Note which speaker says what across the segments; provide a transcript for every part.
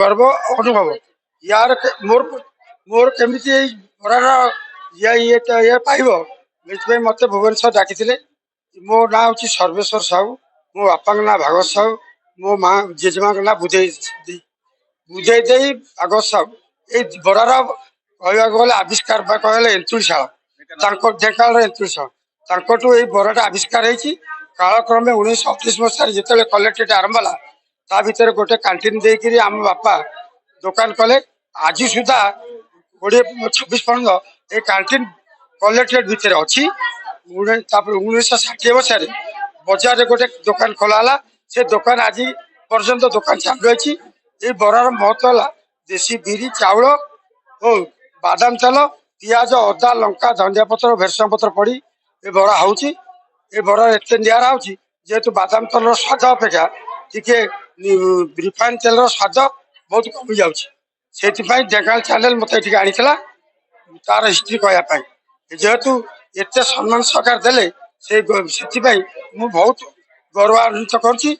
Speaker 1: गर्व अनुभव यार मोर मोर केमिति बरार ये पाइब मत भुवनेश्वर डाकी मो ना हूँ सर्वेश्वर साहू मो बापा ना भागवत साहू मो माँ जेजेमा ना बुझे भागवत साहू ये बरार कहवा गले आविष्कार कहले एंतुशाल ढेकाल एंतुशाल ये बराटा आविष्कार होती कालक्रमे 1938 मसीह जो कलेक्टेड आरंभ है ता भर गोटे कैंटीन देकर आम बापा दुकान कले आज सुधा 20-26 पर्यटन ये कैंटीन कलेक्टेड भितर अच्छी 1960 मसीह बजार गोटे दुकान खोला से दुकान आज पर्यंत दुकान चालू रही ये बरार महत्व है देशी बिरी चाउल और बादाम तेल पियाज अदा लंका धनिया पत्र भेरसुंगा पत्र पड़ी ये बरा होची ये बरा एत निरा होची जेहेतु बादाम तेल स्वाद अपेक्षा टिके रिफाइन तेल स्वाद बहुत कमी जाऊँगी ढेंकानाल चैनल मत ये आनी तार हिस्ट्री कहवाई जेहेतु एत सम्मान सरकार देले से बहुत गौरवान्वित करुँचा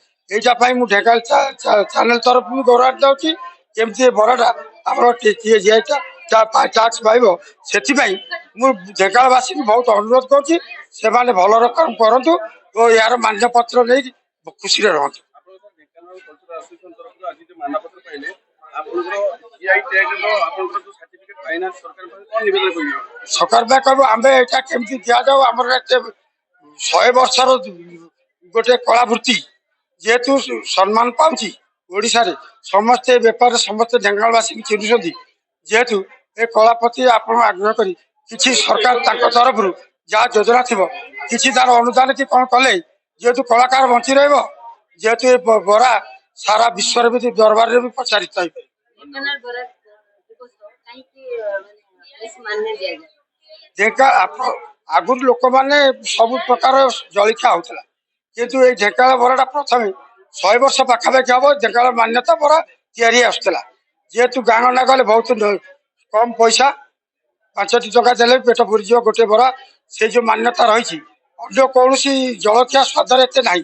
Speaker 1: मुझे ढेंकानाल चैनल तरफ गौरवान्वित होती केमती बराटा आम टैक्स पाइब से ढेंकानालवासी बहुत अनुरोध करें भल रकम करूँ और यार मान्य पत्र नहीं खुशी रहतु। सरकार कहूँ आम यहाँ केमती दि जाऊ आम 100 वर्षर गोटे कलावृत्ति जेहेतु सम्मान पाँच ओडिशा रे समस्ते बेपार समस्ते ढेंकानालवासी चिन्हुंट जेहेतु ए कला प्रति आप आग्रह कर कि सरकार तरफ जहाँ योजना थी कि तार अनुदान कि कौन कले जेहेतु कलाकार बंची जेहेतु ये बरा सारा विश्व भी दरबार भी प्रचारित हो आगुरी लोक मैंने सब प्रकार जलिखा होता किंतु ये ढेंकानाल बराटा प्रथम 100 वर्ष पाखापाखि हम ढेंकानाल मान्यता बरा या जेहेतु गाँ गंडा गले बहुत कम पैसा 5टी टका देले पेट पुरीज गोटे बरा से जो मान्यता रही कौन जलखिया स्वाद एत ना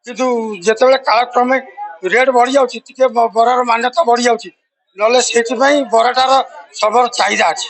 Speaker 1: किंतु जिते कालक्रमे रेट बढ़ी जाऊँगी बरार मान्यता बढ़ी जाऊँगी ना से बराटार सब चाहिदा अच्छी।